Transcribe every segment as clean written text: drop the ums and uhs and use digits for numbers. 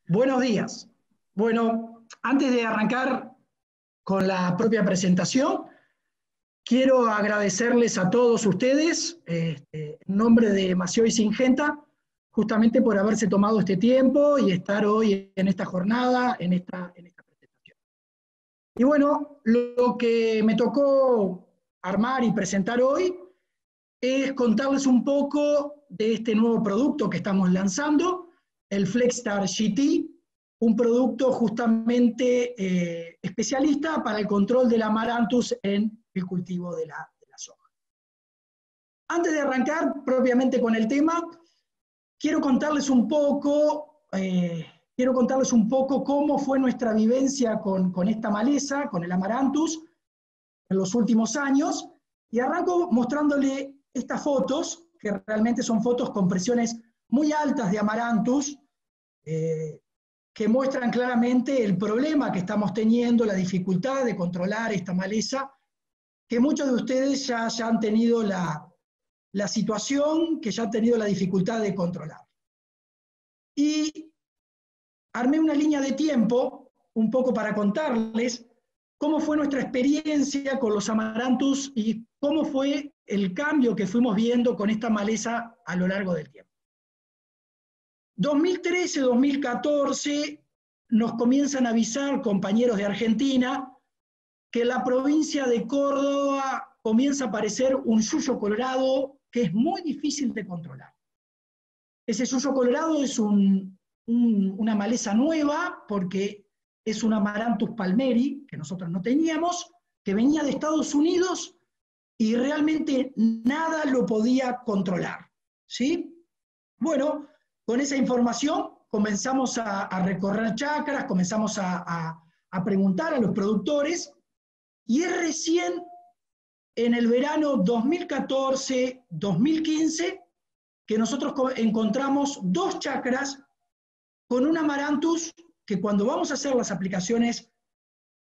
Buenos días. Bueno, antes de arrancar con la propia presentación, quiero agradecerles a todos ustedes, en nombre de Mació y Singenta, justamente por haberse tomado este tiempo y estar hoy en esta jornada, en esta presentación. Y bueno, lo que me tocó armar y presentar hoy es contarles un poco de este nuevo producto que estamos lanzando, el FlexStar GT, un producto justamente especialista para el control del Amaranthus en el cultivo de la soja. Antes de arrancar propiamente con el tema, quiero contarles un poco cómo fue nuestra vivencia con esta maleza, con el Amaranthus, en los últimos años, y arranco mostrándole estas fotos, que realmente son fotos con presiones muy altas de Amaranthus, que muestran claramente el problema que estamos teniendo, la dificultad de controlar esta maleza, que muchos de ustedes ya han tenido la situación, que ya han tenido la dificultad de controlar. Y armé una línea de tiempo, un poco para contarles cómo fue nuestra experiencia con los Amaranthus y cómo fue el cambio que fuimos viendo con esta maleza a lo largo del tiempo. 2013-2014 nos comienzan a avisar compañeros de Argentina que en la provincia de Córdoba comienza a aparecer un yuyo colorado que es muy difícil de controlar. Ese yuyo colorado es una maleza nueva porque es un Amaranthus palmeri que nosotros no teníamos, que venía de Estados Unidos y realmente nada lo podía controlar, ¿sí? Bueno, con esa información comenzamos a recorrer chacras, comenzamos a preguntar a los productores, y es recién en el verano 2014-2015 que nosotros encontramos dos chacras con un Amaranthus que cuando vamos a hacer las aplicaciones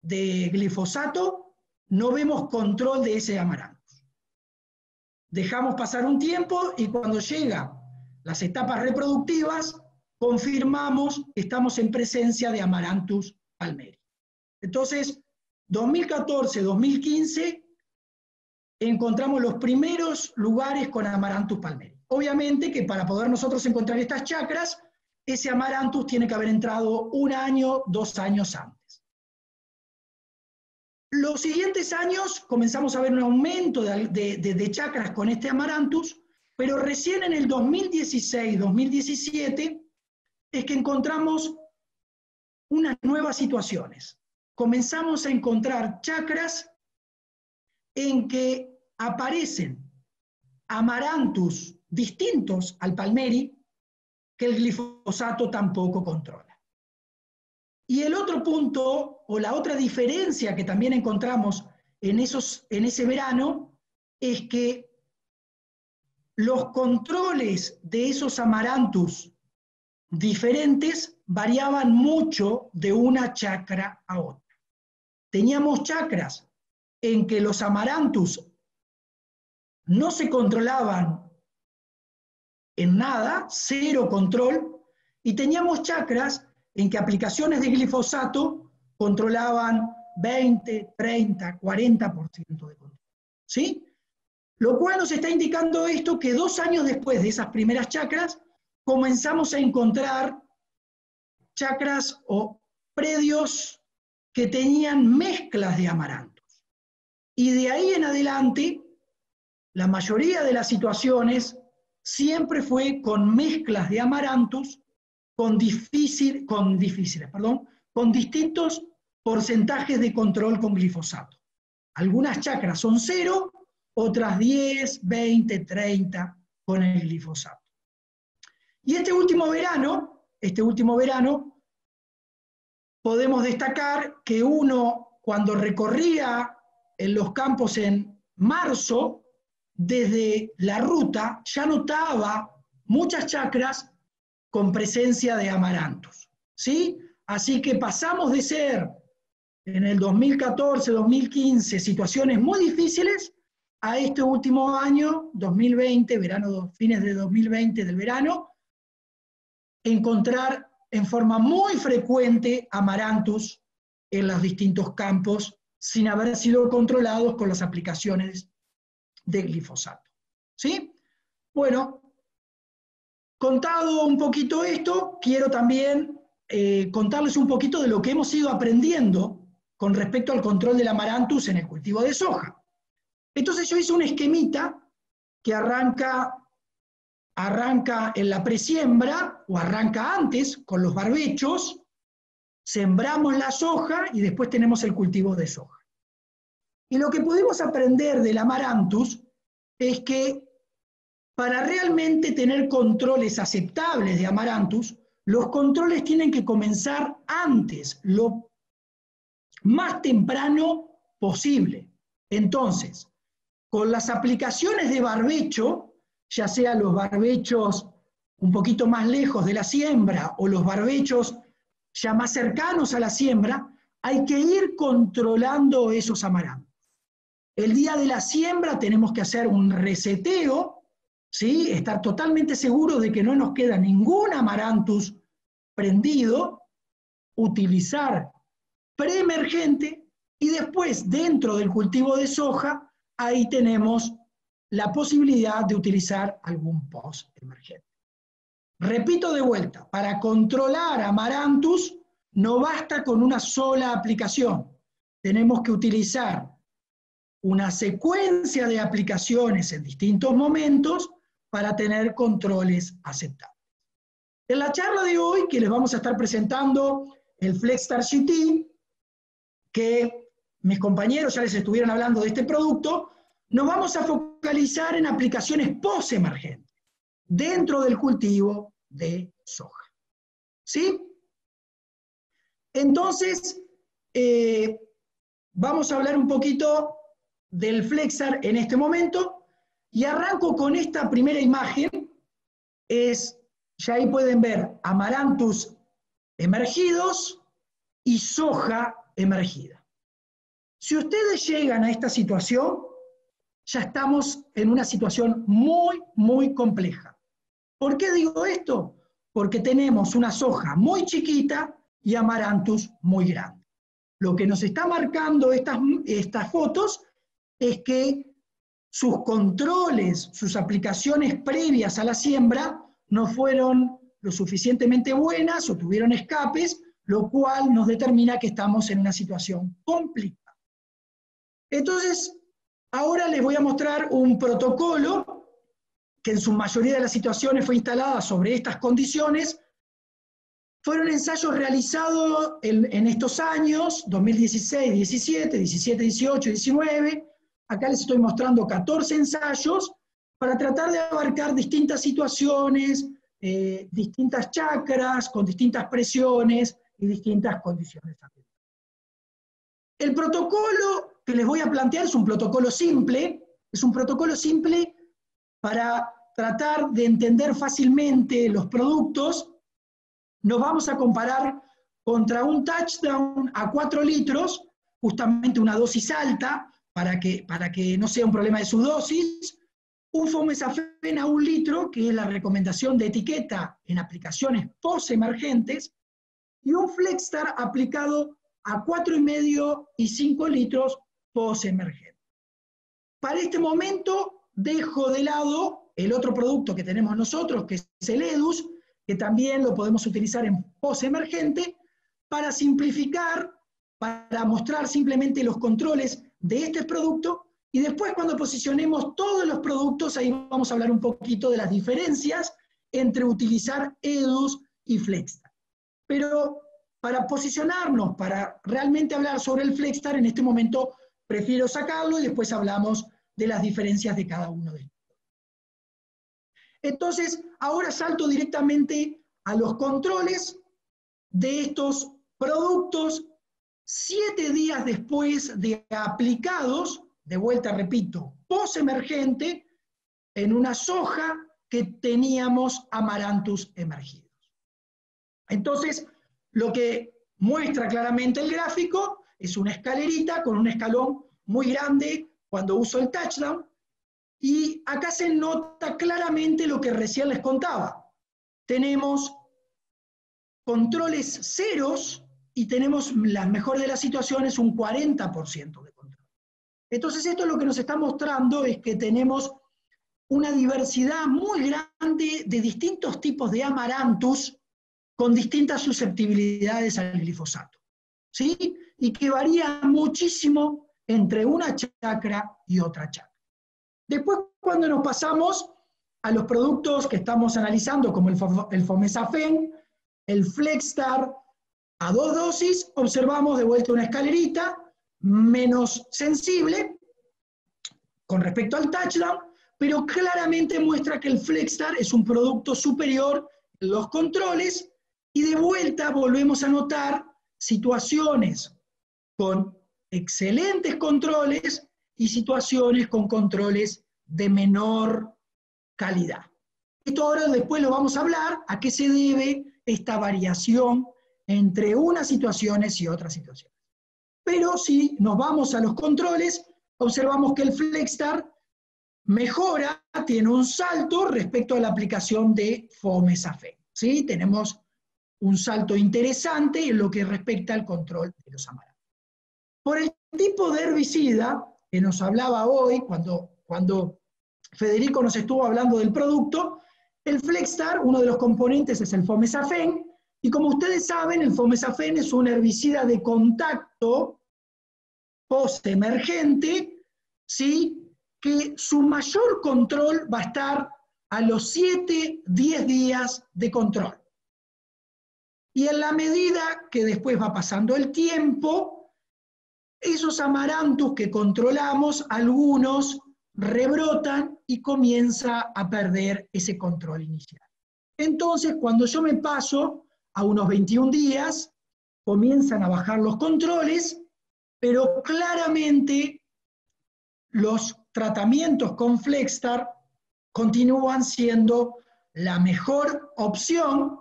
de glifosato no vemos control de ese Amaranthus. Dejamos pasar un tiempo y cuando llega las etapas reproductivas, confirmamos que estamos en presencia de Amaranthus palmeri. Entonces, 2014-2015, encontramos los primeros lugares con Amaranthus palmeri. Obviamente que para poder nosotros encontrar estas chacras, ese Amaranthus tiene que haber entrado 1 año, 2 años antes. Los siguientes años comenzamos a ver un aumento de chacras con este Amaranthus, pero recién en el 2016-2017 es que encontramos unas nuevas situaciones. Comenzamos a encontrar chacras en que aparecen Amaranthus distintos al palmeri que el glifosato tampoco controla. Y el otro punto, o la otra diferencia que también encontramos en ese verano, es que los controles de esos Amaranthus diferentes variaban mucho de una chacra a otra. Teníamos chacras en que los Amaranthus no se controlaban en nada, cero control, y teníamos chacras en que aplicaciones de glifosato controlaban 20, 30, 40% de control. ¿Sí? Lo cual nos está indicando esto que 2 años después de esas primeras chacras, comenzamos a encontrar chacras o predios que tenían mezclas de Amaranthus. Y de ahí en adelante, la mayoría de las situaciones siempre fue con mezclas de Amaranthus con distintos porcentajes de control con glifosato. Algunas chacras son 0, otras 10, 20, 30 con el glifosato. Y este último verano, podemos destacar que uno, cuando recorría en los campos en marzo, desde la ruta ya notaba muchas chacras con presencia de Amaranthus, ¿sí? Así que pasamos de ser, en el 2014-2015, situaciones muy difíciles, a este último año, 2020, fines de 2020 del verano, encontrar en forma muy frecuente amaranthus en los distintos campos sin haber sido controlados con las aplicaciones de glifosato. ¿Sí? Bueno, contado un poquito esto, quiero también contarles un poquito de lo que hemos ido aprendiendo con respecto al control del amaranthus en el cultivo de soja. Entonces yo hice un esquemita que arranca en la presiembra, o arranca antes, con los barbechos, sembramos la soja y después tenemos el cultivo de soja. Y lo que pudimos aprender del amaranthus es que para realmente tener controles aceptables de amaranthus, los controles tienen que comenzar antes, lo más temprano posible. Entonces, con las aplicaciones de barbecho, ya sea los barbechos un poquito más lejos de la siembra o los barbechos ya más cercanos a la siembra, hay que ir controlando esos amaranthus. El día de la siembra tenemos que hacer un reseteo, ¿sí? Estar totalmente seguros de que no nos queda ningún amaranthus prendido, utilizar preemergente y después dentro del cultivo de soja, ahí tenemos la posibilidad de utilizar algún post-emergente. Repito de vuelta, para controlar amaranthus no basta con una sola aplicación, tenemos que utilizar una secuencia de aplicaciones en distintos momentos para tener controles aceptables. En la charla de hoy, que les vamos a estar presentando el FlexStar GT, que mis compañeros ya les estuvieron hablando de este producto, nos vamos a focalizar en aplicaciones post-emergentes dentro del cultivo de soja. ¿Sí? Entonces, vamos a hablar un poquito del FlexStar en este momento y arranco con esta primera imagen. Ya ahí pueden ver amaranthus emergidos y soja emergida. Si ustedes llegan a esta situación, ya estamos en una situación muy, muy compleja. ¿Por qué digo esto? Porque tenemos una soja muy chiquita y amaranthus muy grande. Lo que nos está marcando estas fotos es que sus controles, sus aplicaciones previas a la siembra no fueron lo suficientemente buenas o tuvieron escapes, lo cual nos determina que estamos en una situación complicada. Entonces, ahora les voy a mostrar un protocolo que en su mayoría de las situaciones fue instalada sobre estas condiciones. Fueron ensayos realizados en estos años, 2016, 17, 17, 18, 19. Acá les estoy mostrando 14 ensayos para tratar de abarcar distintas situaciones, distintas chacras, con distintas presiones y distintas condiciones ambientales. El protocolo que les voy a plantear es un protocolo simple para tratar de entender fácilmente los productos. Nos vamos a comparar contra un touchdown a 4 litros, justamente una dosis alta, para que no sea un problema de subdosis, un fomesafen a 1 litro, que es la recomendación de etiqueta en aplicaciones post-emergentes, y un FlexStar aplicado a 4,5 y 5 litros post-emergente. Para este momento dejo de lado el otro producto que tenemos nosotros, que es el EDUS, que también lo podemos utilizar en post-emergente, para simplificar, para mostrar simplemente los controles de este producto, y después cuando posicionemos todos los productos, ahí vamos a hablar un poquito de las diferencias entre utilizar EDUS y FlexStar. Pero para posicionarnos, para realmente hablar sobre el FlexStar, en este momento prefiero sacarlo y después hablamos de las diferencias de cada uno de ellos. Entonces, ahora salto directamente a los controles de estos productos 7 días después de aplicados, de vuelta repito, post-emergente, en una soja que teníamos amaranthus emergidos. Entonces, lo que muestra claramente el gráfico es una escalerita con un escalón muy grande cuando uso el touchdown, y acá se nota claramente lo que recién les contaba. Tenemos controles ceros y tenemos, la mejor de las situaciones, un 40% de control. Entonces esto lo que nos está mostrando es que tenemos una diversidad muy grande de distintos tipos de amaranthus con distintas susceptibilidades al glifosato, ¿sí? Y que varía muchísimo entre una chacra y otra chacra. Después, cuando nos pasamos a los productos que estamos analizando, como el Fomesafen, el Flexstar, a 2 dosis, observamos de vuelta una escalerita menos sensible con respecto al touchdown, pero claramente muestra que el Flexstar es un producto superior en los controles, y de vuelta volvemos a notar situaciones con excelentes controles y situaciones con controles de menor calidad. Esto ahora después lo vamos a hablar, a qué se debe esta variación entre unas situaciones y otras situaciones. Pero si nos vamos a los controles, observamos que el Flexstar mejora, tiene un salto respecto a la aplicación de Fomesafen, ¿sí? Tenemos un salto interesante en lo que respecta al control de los amaranthus. Por el tipo de herbicida que nos hablaba hoy, cuando Federico nos estuvo hablando del producto, el Flexstar, uno de los componentes es el Fomesafen, y como ustedes saben, el Fomesafen es un herbicida de contacto post-emergente, ¿sí? Que su mayor control va a estar a los 7-10 días de control. Y en la medida que después va pasando el tiempo, esos amaranthus que controlamos, algunos rebrotan y comienza a perder ese control inicial. Entonces, cuando yo me paso a unos 21 días, comienzan a bajar los controles, pero claramente los tratamientos con Flexstar continúan siendo la mejor opción,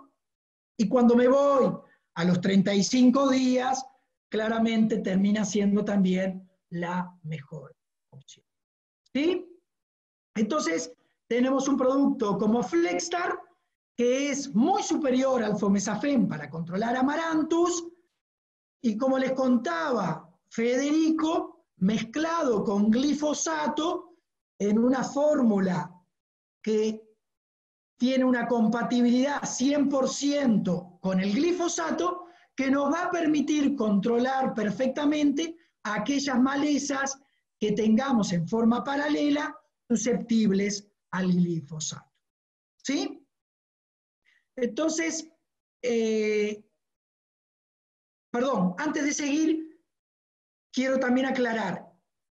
y cuando me voy a los 35 días, claramente termina siendo también la mejor opción. ¿Sí? Entonces, tenemos un producto como Flexstar, que es muy superior al Fomesafen para controlar amaranthus, y como les contaba Federico, mezclado con glifosato en una fórmula que tiene una compatibilidad 100% con el glifosato, que nos va a permitir controlar perfectamente aquellas malezas que tengamos en forma paralela susceptibles al glifosato. ¿Sí? Entonces, perdón, antes de seguir, quiero también aclarar,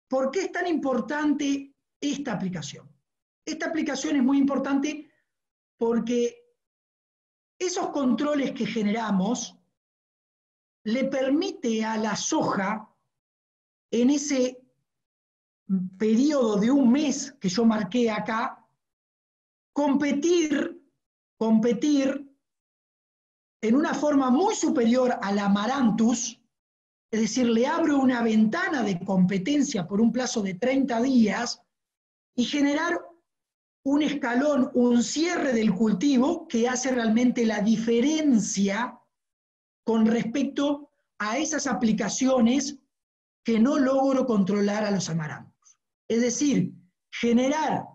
¿por qué es tan importante esta aplicación? Esta aplicación es muy importante porque esos controles que generamos le permite a la soja, en ese periodo de un mes que yo marqué acá, competir en una forma muy superior al amaranthus, es decir, le abro una ventana de competencia por un plazo de 30 días y generar un escalón, un cierre del cultivo que hace realmente la diferencia con respecto a esas aplicaciones que no logro controlar a los amaranthus. Es decir, generar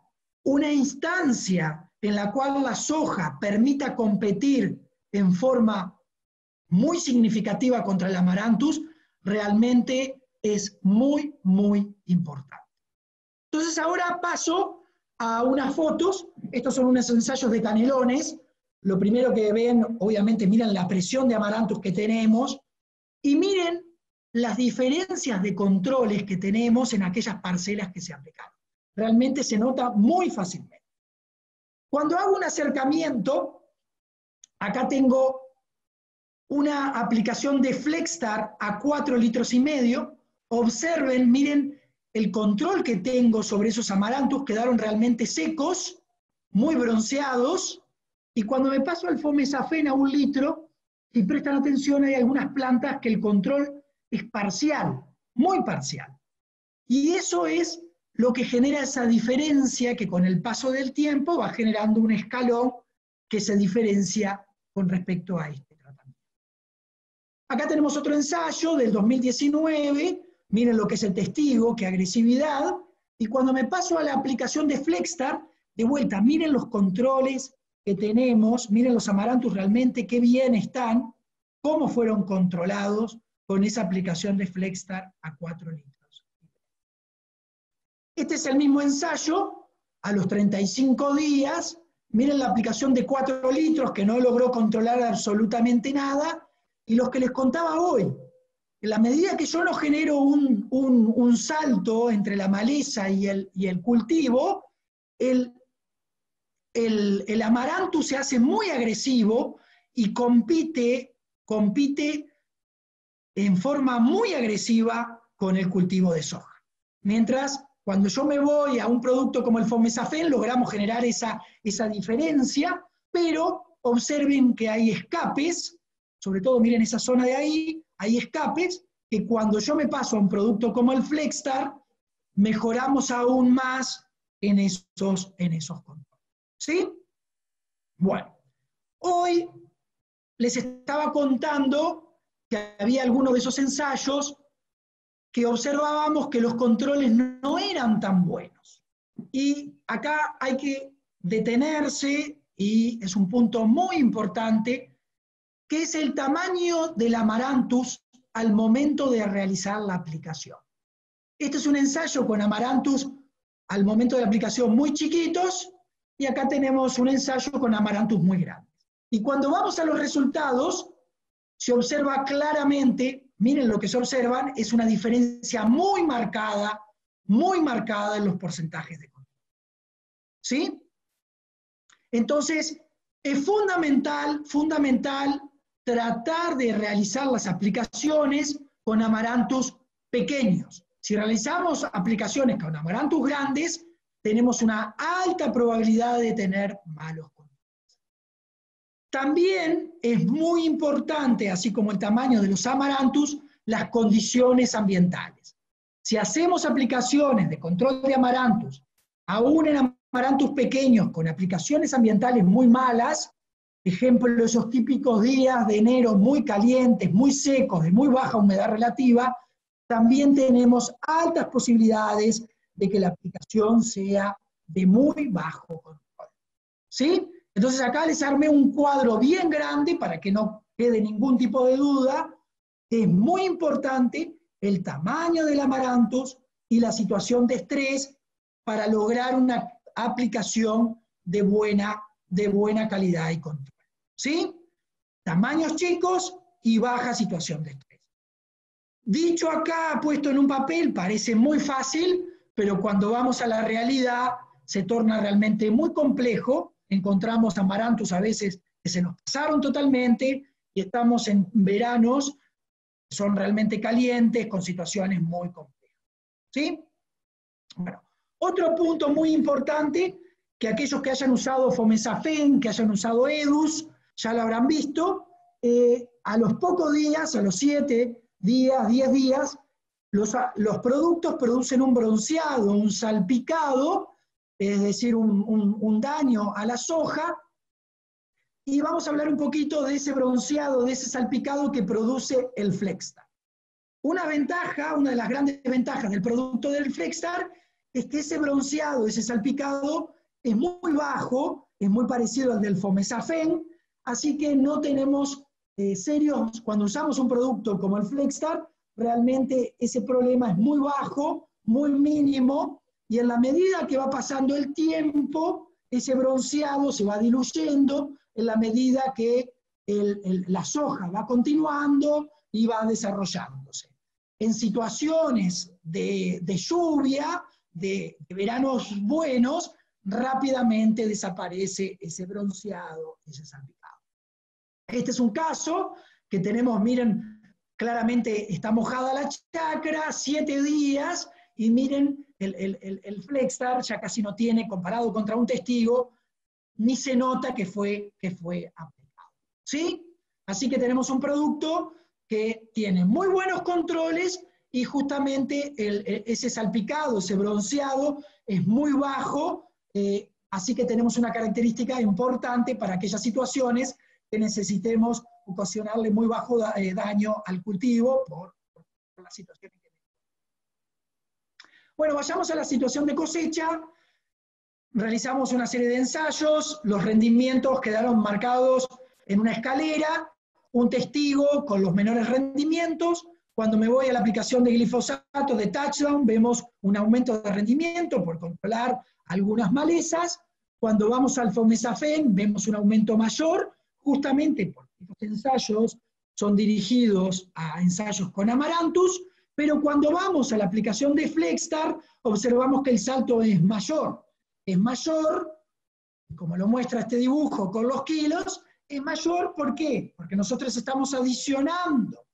una instancia en la cual la soja permita competir en forma muy significativa contra el amaranthus, realmente es muy, muy importante. Entonces ahora paso a unas fotos. Estos son unos ensayos de canelones. Lo primero que ven, obviamente, miren la presión de amaranthus que tenemos y miren las diferencias de controles que tenemos en aquellas parcelas que se aplicaron. Realmente se nota muy fácilmente. Cuando hago un acercamiento, acá tengo una aplicación de Flexstar a 4,5 litros. Observen, miren el control que tengo sobre esos amaranthus, quedaron realmente secos, muy bronceados, y cuando me paso al Fomesafen a 1 litro, si prestan atención, hay algunas plantas que el control es parcial, muy parcial. Y eso es lo que genera esa diferencia que con el paso del tiempo va generando un escalón que se diferencia con respecto a este tratamiento. Acá tenemos otro ensayo del 2019, miren lo que es el testigo, qué agresividad, y cuando me paso a la aplicación de FlexStar, de vuelta, miren los controles que tenemos, miren los amaranthus realmente, qué bien están, cómo fueron controlados con esa aplicación de FlexStar a 4 litros. Este es el mismo ensayo, a los 35 días, miren la aplicación de 4 litros que no logró controlar absolutamente nada, y los que les contaba hoy, en la medida que yo no genero un salto entre la maleza y el cultivo, el amaranthus se hace muy agresivo y compite en forma muy agresiva con el cultivo de soja. Mientras, cuando yo me voy a un producto como el Fomesafen, logramos generar esa diferencia, pero observen que hay escapes, sobre todo miren esa zona de ahí, hay escapes que cuando yo me paso a un producto como el FlexStar, mejoramos aún más en esos controles. ¿Sí? Bueno, hoy les estaba contando que había algunos de esos ensayos que observábamos que los controles no eran tan buenos. Y acá hay que detenerse, y es un punto muy importante, que es el tamaño del amaranthus al momento de realizar la aplicación. Este es un ensayo con amaranthus al momento de la aplicación muy chiquitos, y acá tenemos un ensayo con amaranthus muy grandes. Y cuando vamos a los resultados, se observa claramente, miren lo que se observan, es una diferencia muy marcada en los porcentajes de control. ¿Sí? Entonces, es fundamental tratar de realizar las aplicaciones con amaranthus pequeños. Si realizamos aplicaciones con amaranthus grandes, tenemos una alta probabilidad de tener malos controles. También es muy importante, así como el tamaño de los amaranthus, las condiciones ambientales. Si hacemos aplicaciones de control de amaranthus, aún en amaranthus pequeños, con aplicaciones ambientales muy malas, ejemplo, esos típicos días de enero muy calientes, muy secos, de muy baja humedad relativa, también tenemos altas posibilidades de que la aplicación sea de muy bajo control. ¿Sí? Entonces acá les armé un cuadro bien grande para que no quede ningún tipo de duda, que es muy importante el tamaño del amaranthus y la situación de estrés para lograr una aplicación de buena calidad y control. ¿Sí? Tamaños chicos y baja situación de estrés. Dicho acá, puesto en un papel, parece muy fácil, pero cuando vamos a la realidad se torna realmente muy complejo. Encontramos amaranthus a veces que se nos pasaron totalmente y estamos en veranos que son realmente calientes con situaciones muy complejas. ¿Sí? Bueno, otro punto muy importante, que aquellos que hayan usado Fomesafen, que hayan usado EDUS, ya lo habrán visto, a los pocos días, a los 7 días, 10 días, los productos producen un bronceado, un salpicado, es decir, un daño a la soja, y vamos a hablar un poquito de ese bronceado, de ese salpicado que produce el FlexStar. Una de las grandes ventajas del producto del FlexStar es que ese bronceado, ese salpicado, es muy bajo, es muy parecido al del Fomesafen, así que no tenemos serios, cuando usamos un producto como el FlexStar, realmente ese problema es muy bajo, muy mínimo, y en la medida que va pasando el tiempo, ese bronceado se va diluyendo, en la medida que la soja va continuando y va desarrollándose. En situaciones de lluvia, de veranos buenos, rápidamente desaparece ese bronceado, ese salpicado. Este es un caso que tenemos, miren, claramente está mojada la chacra, 7 días, y miren, el FlexStar ya casi no tiene, comparado contra un testigo, ni se nota que fue aplicado. ¿Sí? Así que tenemos un producto que tiene muy buenos controles y justamente ese salpicado, ese bronceado es muy bajo, así que tenemos una característica importante para aquellas situaciones que necesitemos ocasionarle muy bajo daño al cultivo por la situación en que me encuentro. Bueno, vayamos a la situación de cosecha. Realizamos una serie de ensayos, los rendimientos quedaron marcados en una escalera, un testigo con los menores rendimientos. Cuando me voy a la aplicación de glifosato de touchdown, vemos un aumento de rendimiento por controlar algunas malezas. Cuando vamos al fomesafen, vemos un aumento mayor, justamente porque estos ensayos son dirigidos a ensayos con Amaranthus, pero cuando vamos a la aplicación de Flexstar, observamos que el salto es mayor. Es mayor, como lo muestra este dibujo con los kilos, es mayor, ¿por qué? Porque nosotros estamos adicionando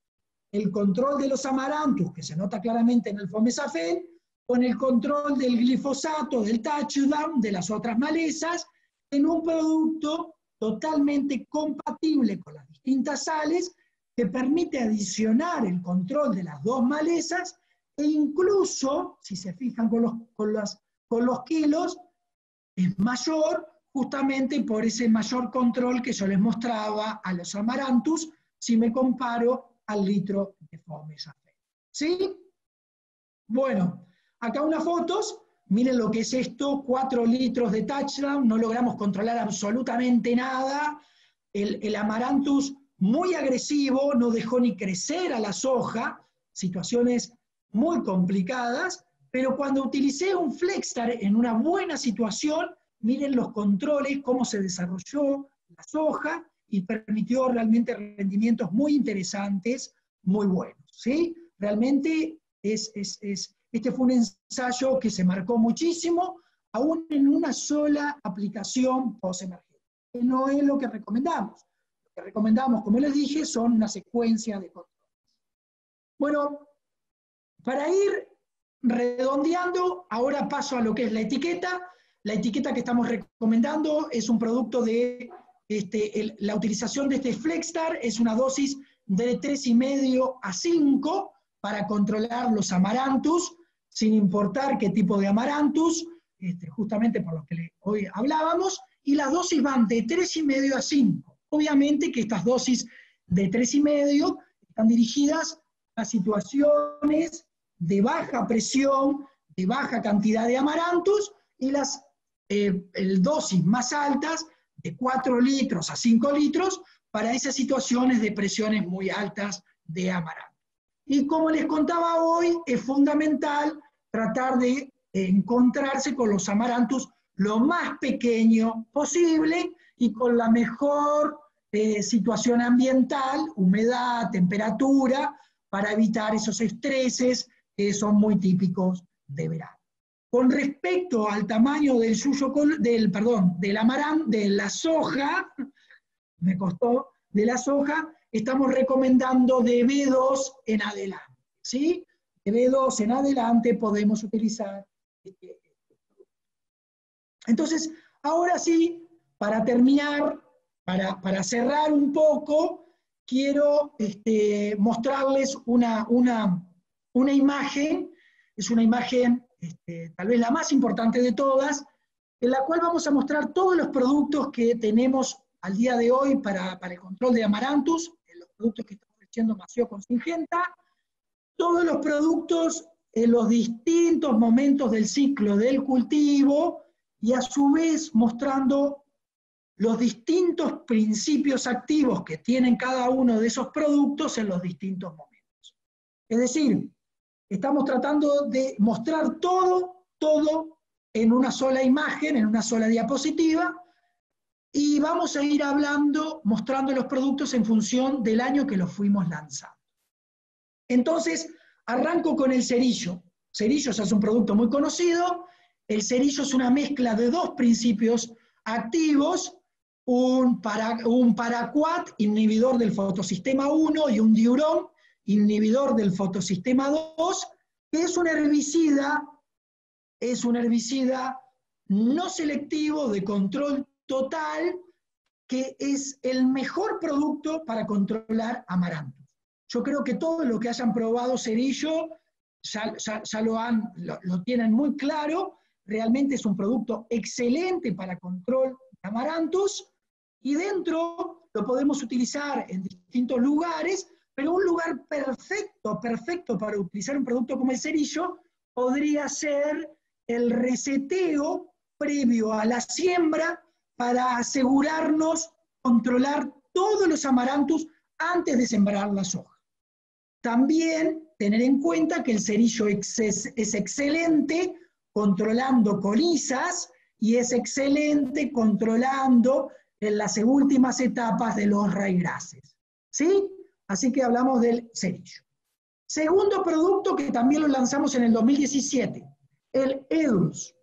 el control de los Amaranthus, que se nota claramente en el fomesafen, con el control del glifosato, del touchdown, de las otras malezas, en un producto totalmente compatible con las distintas sales, que permite adicionar el control de las dos malezas, e incluso, si se fijan con los kilos, es mayor justamente por ese mayor control que yo les mostraba a los Amaranthus, si me comparo al litro de fomesafen. ¿Sí? Bueno, acá unas fotos, miren lo que es esto, 4 litros de touchdown, no logramos controlar absolutamente nada, el Amaranthus muy agresivo, no dejó ni crecer a la soja, situaciones muy complicadas, pero cuando utilicé un Flexstar en una buena situación, miren los controles, cómo se desarrolló la soja y permitió realmente rendimientos muy interesantes, muy buenos. ¿Sí? Realmente este fue un ensayo que se marcó muchísimo, aún en una sola aplicación post-emergente, que no es lo que recomendamos. Lo que recomendamos, como les dije, son una secuencia de controles. Bueno, para ir redondeando, ahora paso a lo que es la etiqueta. La etiqueta que estamos recomendando es un producto de la utilización de este Flexstar, es una dosis de 3,5 a 5 para controlar los Amaranthus, sin importar qué tipo de Amaranthus, justamente por los que hoy hablábamos, y las dosis van de 3,5 a 5. Obviamente que estas dosis de 3,5 están dirigidas a situaciones de baja presión, de baja cantidad de Amaranthus, y las dosis más altas, de 4 litros a 5 litros, para esas situaciones de presiones muy altas de Amaranthus. Y como les contaba hoy, es fundamental tratar de encontrarse con los Amaranthus lo más pequeño posible y con la mejor situación ambiental, humedad, temperatura, para evitar esos estreses que son muy típicos de verano. Con respecto al tamaño del yuyo, del amaranto, de la soja, me costó, de la soja, estamos recomendando de B2 en adelante, ¿sí? De B2 en adelante podemos utilizar este producto. Entonces, ahora sí, para terminar, para cerrar un poco, quiero mostrarles una imagen, es una imagen tal vez la más importante de todas, en la cual vamos a mostrar todos los productos que tenemos al día de hoy para el control de Amaranthus, los productos que está ofreciendo Maceo con Syngenta, todos los productos en los distintos momentos del ciclo del cultivo y a su vez mostrando los distintos principios activos que tienen cada uno de esos productos en los distintos momentos. Es decir, estamos tratando de mostrar todo en una sola imagen, en una sola diapositiva, y vamos a ir mostrando los productos en función del año que los fuimos lanzando. Entonces, arranco con el cerillo. Cerillo ya es un producto muy conocido. El cerillo es una mezcla de dos principios activos, un paraquat, inhibidor del fotosistema 1, y un diuron, inhibidor del fotosistema 2, que es un herbicida no selectivo de control total, que es el mejor producto para controlar Amaranthus. Yo creo que todos los que hayan probado cerillo ya lo tienen muy claro, realmente es un producto excelente para control de Amaranthus, y dentro lo podemos utilizar en distintos lugares, pero un lugar perfecto para utilizar un producto como el cerillo podría ser el reseteo previo a la siembra para asegurarnos controlar todos los amaranthus antes de sembrar la soja. También tener en cuenta que el cerillo es excelente controlando colizas y es excelente controlando en las últimas etapas de los ryegrasses. ¿Sí? Así que hablamos del cerillo. Segundo producto que también lo lanzamos en el 2017, el Edus.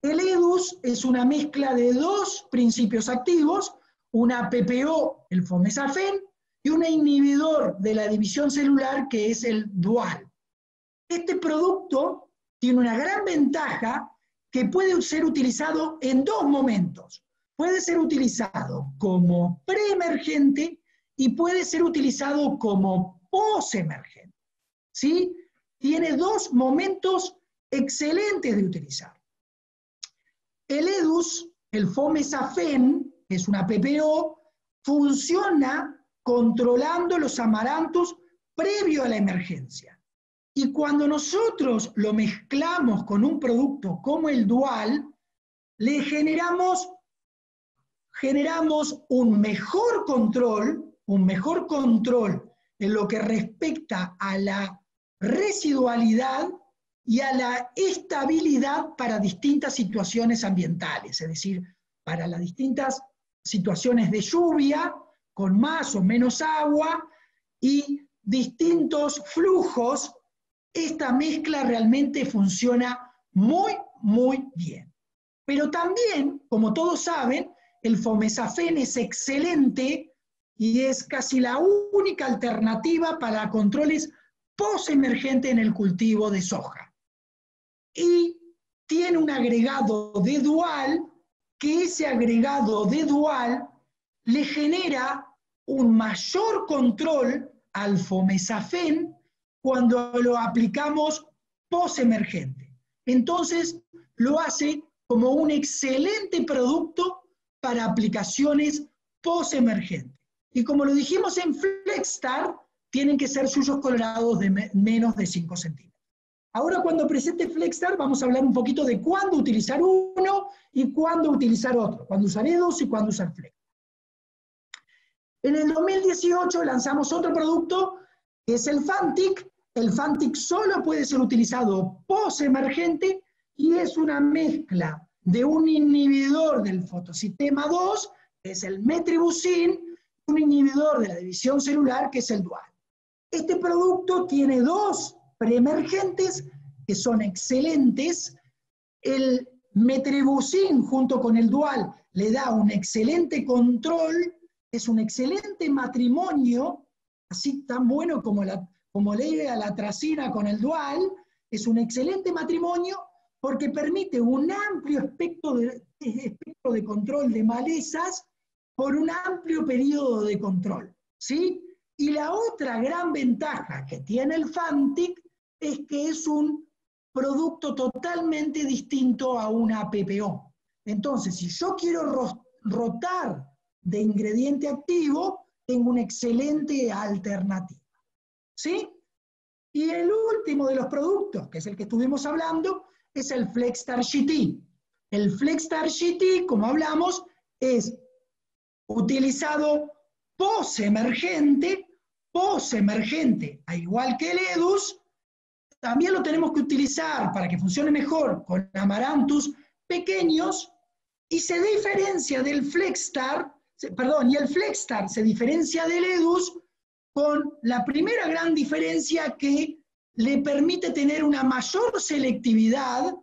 El Edus es una mezcla de dos principios activos, una PPO, el fomesafen, y un inhibidor de la división celular que es el Dual. Este producto tiene una gran ventaja que puede ser utilizado en dos momentos. Puede ser utilizado como preemergente y puede ser utilizado como posemergente. ¿Sí? Tiene dos momentos excelentes de utilizar. El Edus, el fomesafen, que es una PPO, funciona controlando los amaranthus previo a la emergencia. Y cuando nosotros lo mezclamos con un producto como el Dual, le generamos un mejor control en lo que respecta a la residualidad y a la estabilidad para distintas situaciones ambientales, es decir, para las distintas situaciones de lluvia, con más o menos agua y distintos flujos. Esta mezcla realmente funciona muy bien. Pero también, como todos saben, el fomesafen es excelente y es casi la única alternativa para controles postemergentes en el cultivo de soja. Y tiene un agregado de Dual, que ese agregado de Dual le genera un mayor control al fomesafen cuando lo aplicamos postemergente. Entonces, lo hace como un excelente producto para aplicaciones postemergentes. Y como lo dijimos en Flexstar, tienen que ser suyos colorados de menos de 5 centímetros. Ahora, cuando presente Flexstar, vamos a hablar un poquito de cuándo utilizar uno y cuándo utilizar otro, cuándo usar Edus y cuándo usar Flex. En el 2018 lanzamos otro producto, que es el Fantic. El Fantic solo puede ser utilizado postemergente y es una mezcla de un inhibidor del fotosistema 2, que es el metribuzin, un inhibidor de la división celular, que es el Dual. Este producto tiene dos preemergentes que son excelentes. El metribuzin junto con el Dual le da un excelente control, es un excelente matrimonio, así tan bueno como le da la tracina con el Dual, es un excelente matrimonio porque permite un amplio espectro de control de malezas por un amplio periodo de control, ¿sí? Y la otra gran ventaja que tiene el Fantic es que es un producto totalmente distinto a una PPO. Entonces, si yo quiero rotar de ingrediente activo, tengo una excelente alternativa, ¿sí? Y el último de los productos, que es el que estuvimos hablando, es el Flexstar GT. El Flexstar GT, como hablamos, es utilizado postemergente, al igual que el Edus. También lo tenemos que utilizar para que funcione mejor con amaranthus pequeños y se diferencia del Flexstar, y el Flexstar se diferencia del Edus con la primera gran diferencia que le permite tener una mayor selectividad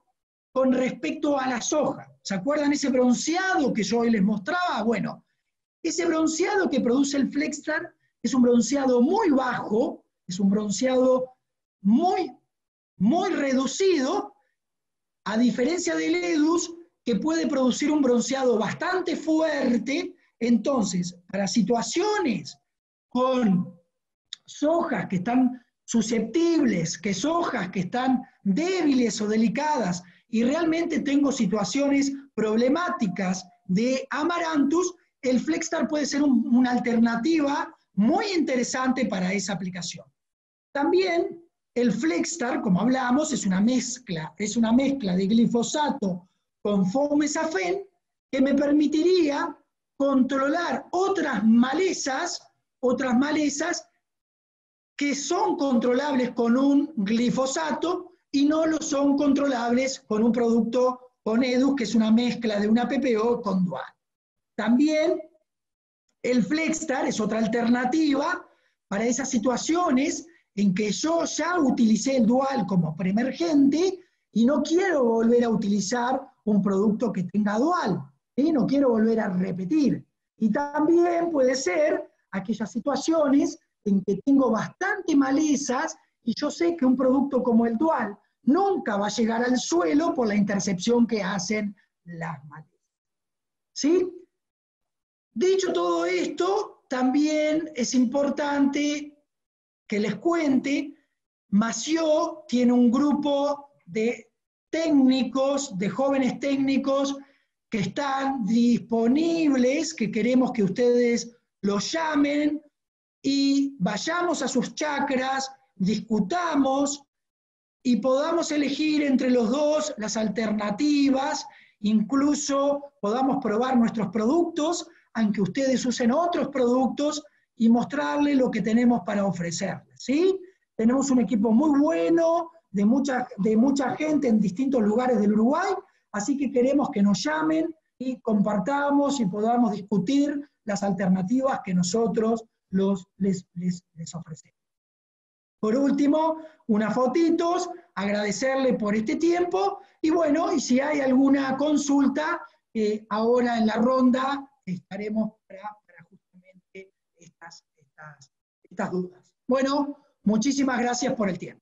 con respecto a la soja. ¿Se acuerdan ese bronceado que yo hoy les mostraba? Bueno, ese bronceado que produce el Flexstar es un bronceado muy bajo, es un bronceado muy reducido, a diferencia del Edus, que puede producir un bronceado bastante fuerte. Entonces, para situaciones con sojas que están susceptibles, que sojas que están débiles o delicadas, y realmente tengo situaciones problemáticas de amaranthus, el FlexStar puede ser una alternativa muy interesante para esa aplicación. También el FlexStar, como hablamos, es una mezcla de glifosato con fomesafen que me permitiría controlar otras malezas que son controlables con un glifosato y no lo son controlables con un producto con EDUS, que es una mezcla de una PPO con Dual. También el FlexStar es otra alternativa para esas situaciones en que yo ya utilicé el Dual como preemergente y no quiero volver a utilizar un producto que tenga Dual, ¿sí? No quiero volver a repetir. Y también puede ser aquellas situaciones en que tengo bastante malezas y yo sé que un producto como el Dual nunca va a llegar al suelo por la intercepción que hacen las malezas. ¿Sí? Dicho todo esto, también es importante que les cuente, Mació tiene un grupo de técnicos, de jóvenes técnicos que están disponibles, que queremos que ustedes los llamen y vayamos a sus chacras, discutamos y podamos elegir entre los dos las alternativas, incluso podamos probar nuestros productos, aunque ustedes usen otros productos, y mostrarles lo que tenemos para ofrecerles, ¿sí? Tenemos un equipo muy bueno, de mucha gente en distintos lugares del Uruguay, así que queremos que nos llamen y compartamos y podamos discutir las alternativas que nosotros les ofrecemos. Por último, unas fotitos, agradecerle por este tiempo, y bueno, y si hay alguna consulta, ahora en la ronda estaremos para justamente estas dudas. Bueno, muchísimas gracias por el tiempo.